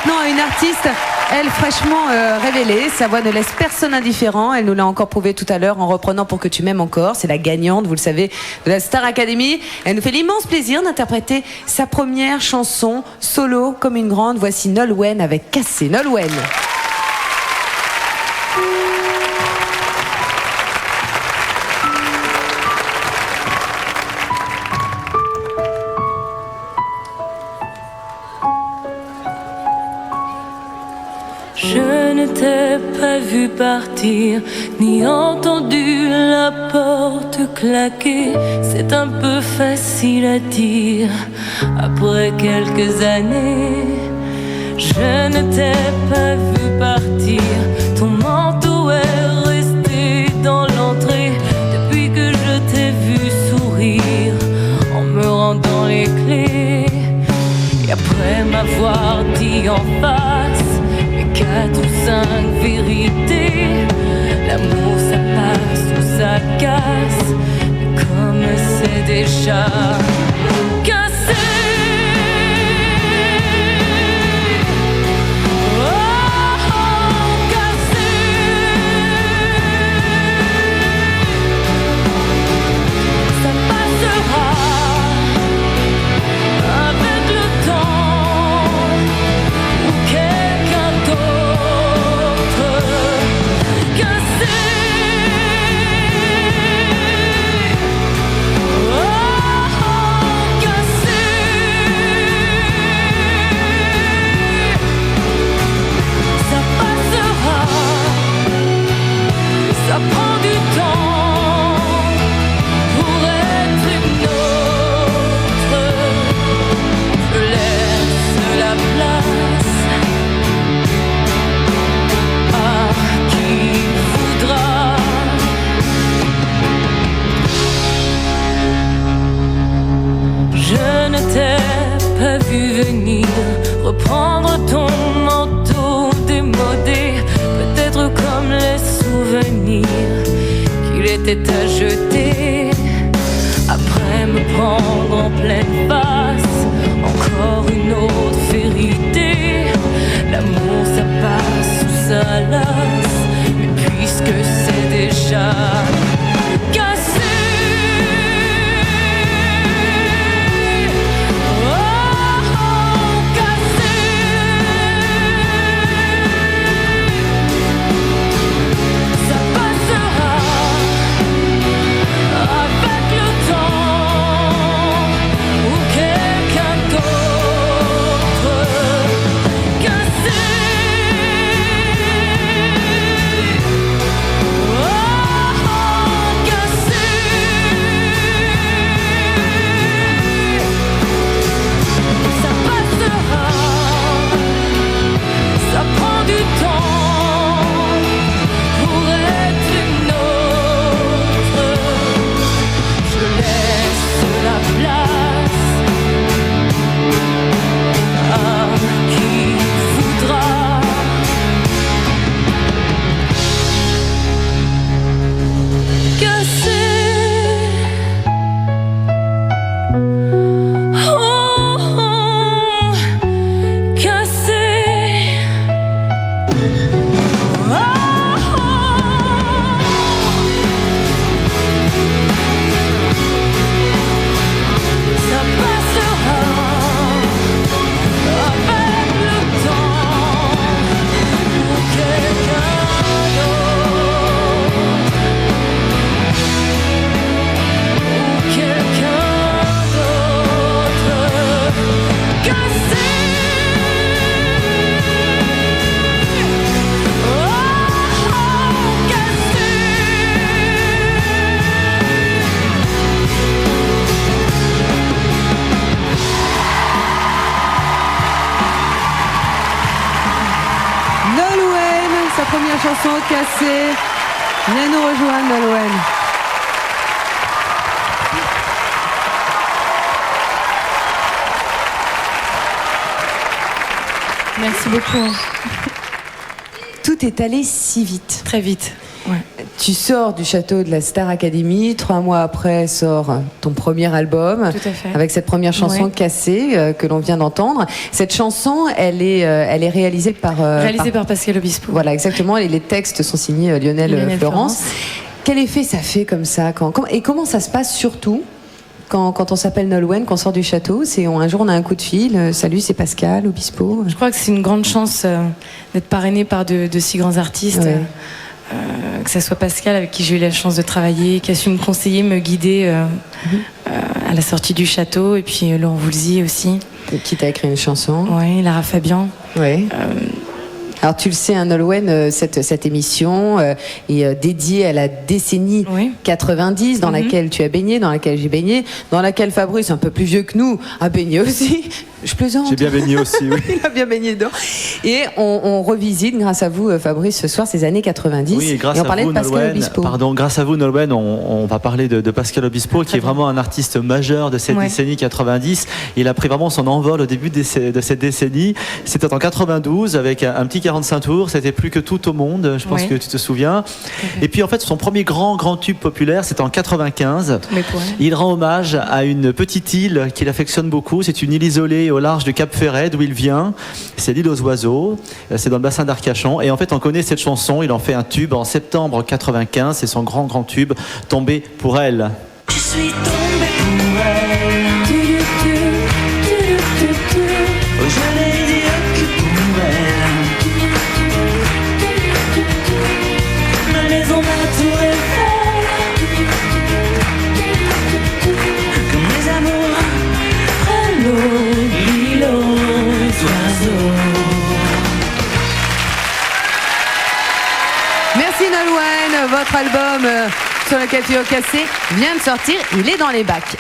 maintenant à une artiste, elle fraîchement révélée. Sa voix ne laisse personne indifférent. Elle nous l'a encore prouvé tout à l'heure en reprenant Pour que tu m'aimes encore. C'est la gagnante, vous le savez, de la Star Academy. Elle nous fait l'immense plaisir d'interpréter sa première chanson solo comme une grande. Voici Nolwenn avec Cassé. Nolwenn. Je ne t'ai pas vu partir, ni entendu la porte claquer. C'est un peu facile à dire, après quelques années. Je ne t'ai pas vu partir, ton manteau est resté dans l'entrée. Depuis que je t'ai vu sourire, en me rendant les clés. Et après m'avoir dit en face 4 ou 5 vérités, l'amour ça passe ou ça casse, mais comme c'est déjà cassé. Reprendre ton manteau démodé, peut-être comme les souvenirs qu'il était à jeter. Après me prendre en pleine face, encore une autre vérité. L'amour ça passe ou ça lasse, mais puisque c'est déjà cassé. Première chanson Cassée. Viens nous rejoindre, Nolwenn. Merci beaucoup. Tout est allé si vite. Très vite. Ouais. Tu sors du château de la Star Academy, 3 mois après sort ton premier album, Tout à fait. avec cette première chanson Ouais. Cassée que l'on vient d'entendre. Cette chanson, elle est réalisée par... Réalisé par Pascal Obispo. Voilà, exactement, et les textes sont signés Lionel Florence. Quel effet ça fait comme ça et comment ça se passe surtout quand on s'appelle Nolwenn, qu'on sort du château? Un jour on a un coup de fil, salut c'est Pascal Obispo. Je crois que c'est une grande chance d'être parrainé par de si grands artistes. Ouais. Que ce soit Pascal avec qui j'ai eu la chance de travailler, qui a su me conseiller, me guider à la sortie du château, et puis Laurent Voulzy aussi. Qui t'a écrit une chanson. Oui, Lara Fabian. Ouais. Alors tu le sais, hein, Nolwenn, cette émission est dédiée à la décennie 90 dans laquelle tu as baigné, dans laquelle j'ai baigné, dans laquelle Fabrice, un peu plus vieux que nous, a baigné aussi. Je plaisante. J'ai bien baigné aussi, oui. Il a bien baigné dedans. Et on revisite, grâce à vous, Fabrice, ce soir, ces années 90. Oui, et grâce on à parlait vous, de Pascal Nolwenn, Obispo. grâce à vous, Nolwenn, on va parler de Pascal Obispo, qui est vraiment un artiste majeur de cette décennie 90. Il a pris vraiment son envol au début de cette décennie. C'était en 92, avec un petit 45 tours. C'était Plus que tout au monde, je pense que tu te souviens. Et puis, en fait, son premier grand tube populaire, c'était en 95. Il rend hommage à une petite île qu'il affectionne beaucoup. C'est une île isolée au large de Cap Ferret, d'où il vient. C'est l'île aux oiseaux. C'est dans le bassin d'Arcachon. Et en fait, on connaît cette chanson. Il en fait un tube en septembre 95. C'est son grand tube, Tombé pour elle. Je suis tombé pour elle. Je n'ai dit que pour elle. Ma maison, ma tour Eiffel. Comme les amours à l'eau, l'île aux oiseaux. Merci Nolwenn, votre album sur lequel tu as cassé vient de sortir, il est dans les bacs.